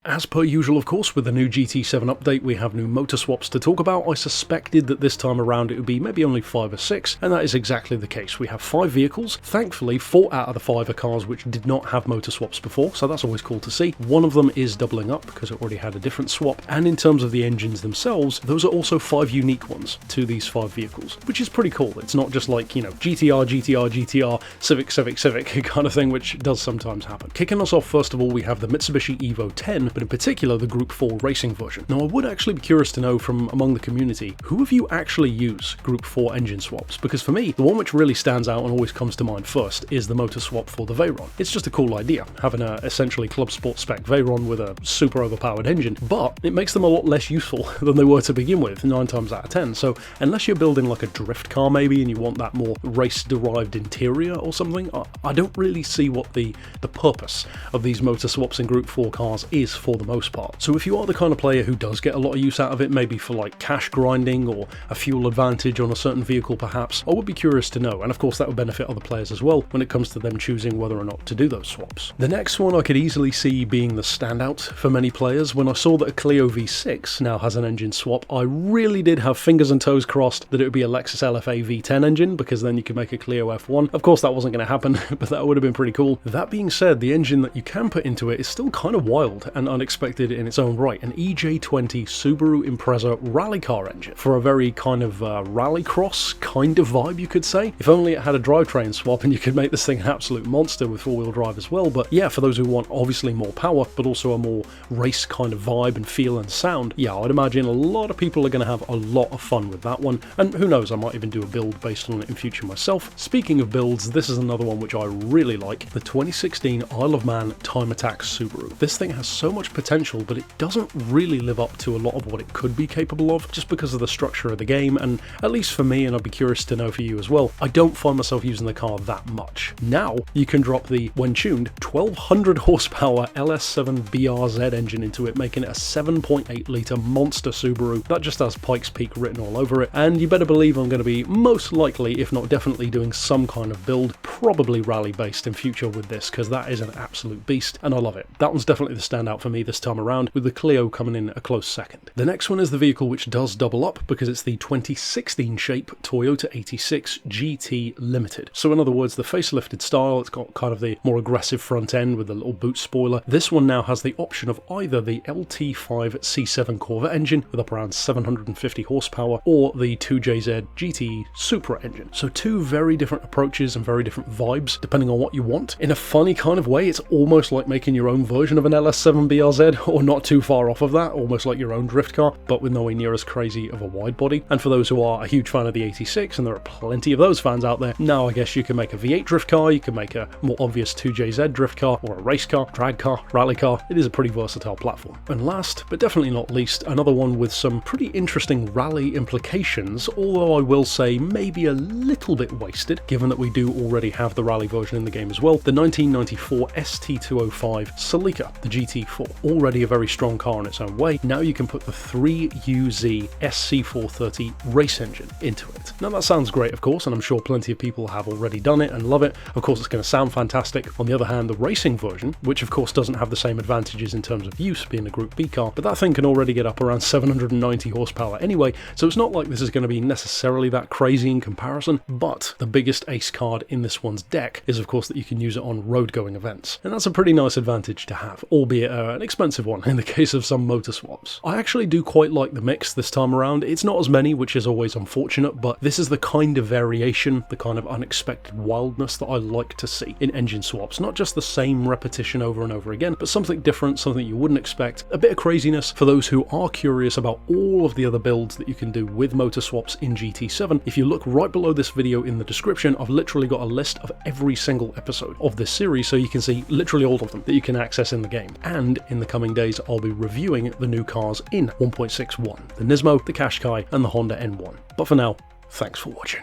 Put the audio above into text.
As per usual, of course, with the new GT7 update, we have new motor swaps to talk about. I suspected that this time around it would be maybe only 5 or 6, and that is exactly the case. We have 5 vehicles. Thankfully, 4 out of the 5 are cars which did not have motor swaps before, so that's always cool to see. One of them is doubling up because it already had a different swap, and in terms of the engines themselves, those are also 5 unique ones to these 5 vehicles, which is pretty cool. It's not just like, you know, GTR, GTR, GTR, Civic, Civic, Civic kind of thing, which does sometimes happen. Kicking us off, first of all, we have the Mitsubishi Evo 10, but in particular the Group 4 racing version. Now, I would actually be curious to know from among the community, who of you actually use Group 4 engine swaps? Because for me, the one which really stands out and always comes to mind first is the motor swap for the Veyron. It's just a cool idea, having a essentially club sport spec Veyron with a super overpowered engine, but it makes them a lot less useful than they were to begin with, 9 times out of 10. So unless you're building like a drift car maybe and you want that more race-derived interior or something, I don't really see what the purpose of these motor swaps in Group 4 cars is for the most part. So if you are the kind of player who does get a lot of use out of it, maybe for like cash grinding or a fuel advantage on a certain vehicle perhaps, I would be curious to know, and of course that would benefit other players as well when it comes to them choosing whether or not to do those swaps. The next one I could easily see being the standout for many players. When I saw that a Clio V6 now has an engine swap, I really did have fingers and toes crossed that it would be a Lexus LFA V10 engine, because then you could make a Clio F1. Of course that wasn't going to happen, but that would have been pretty cool. That being said, the engine that you can put into it is still kind of wild and unexpected in its own right, an EJ20 Subaru Impreza rally car engine for a very kind of rallycross kind of vibe, you could say. If only it had a drivetrain swap and you could make this thing an absolute monster with 4-wheel drive as well. But yeah, for those who want obviously more power but also a more race kind of vibe and feel and sound, yeah, I'd imagine a lot of people are going to have a lot of fun with that one, and who knows, I might even do a build based on it in future myself. Speaking of builds, this is another one which I really like, the 2016 Isle of Man Time Attack Subaru. This thing has so much potential, but it doesn't really live up to a lot of what it could be capable of, just because of the structure of the game, and at least for me, and I'd be curious to know for you as well, I don't find myself using the car that much. Now, you can drop the, when tuned, 1200 horsepower LS7 BRZ engine into it, making it a 7.8 litre monster Subaru that just has Pikes Peak written all over it, and you better believe I'm going to be most likely, if not definitely, doing some kind of build, probably rally based in future with this, because that is an absolute beast, and I love it. That one's definitely the standout for me this time around, with the Clio coming in a close second. The next one is the vehicle which does double up, because it's the 2016 shape Toyota 86 GT Limited. So in other words, the facelifted style, it's got kind of the more aggressive front end with the little boot spoiler. This one now has the option of either the LT5 C7 Corvette engine with up around 750 horsepower, or the 2JZ GT Supra engine. So 2 very different approaches and very different vibes depending on what you want. In a funny kind of way, it's almost like making your own version of an LS7 BRZ, or not too far off of that, almost like your own drift car, but with nowhere near as crazy of a wide body. And for those who are a huge fan of the 86, and there are plenty of those fans out there, now I guess you can make a V8 drift car, you can make a more obvious 2JZ drift car, or a race car, drag car, rally car. It is a pretty versatile platform. And last, but definitely not least, another one with some pretty interesting rally implications, although I will say maybe a little bit wasted, given that we do already have the rally version in the game as well, the 1994 ST205 Celica, the GT4. Already a very strong car in its own way, now you can put the 3UZ SC430 race engine into it. Now that sounds great, of course, and I'm sure plenty of people have already done it and love it. Of course, it's going to sound fantastic. On the other hand, the racing version, which of course doesn't have the same advantages in terms of use being a Group B car, but that thing can already get up around 790 horsepower anyway, so it's not like this is going to be necessarily that crazy in comparison, but the biggest ace card in this one's deck is of course that you can use it on road going events, and that's a pretty nice advantage to have, albeit an expensive one in the case of some motor swaps. I actually do quite like the mix this time around. It's not as many, which is always unfortunate, but this is the kind of variation, the kind of unexpected wildness that I like to see in engine swaps. Not just the same repetition over and over again, but something different, something you wouldn't expect, a bit of craziness for those who are curious about all of the other builds that you can do with motor swaps in GT7. If you look right below this video in the description, I've literally got a list of every single episode of this series, so you can see literally all of them that you can access in the game. And in the coming days, I'll be reviewing the new cars in 1.61, the Nismo, the Qashqai, and the Honda N1. But for now, thanks for watching.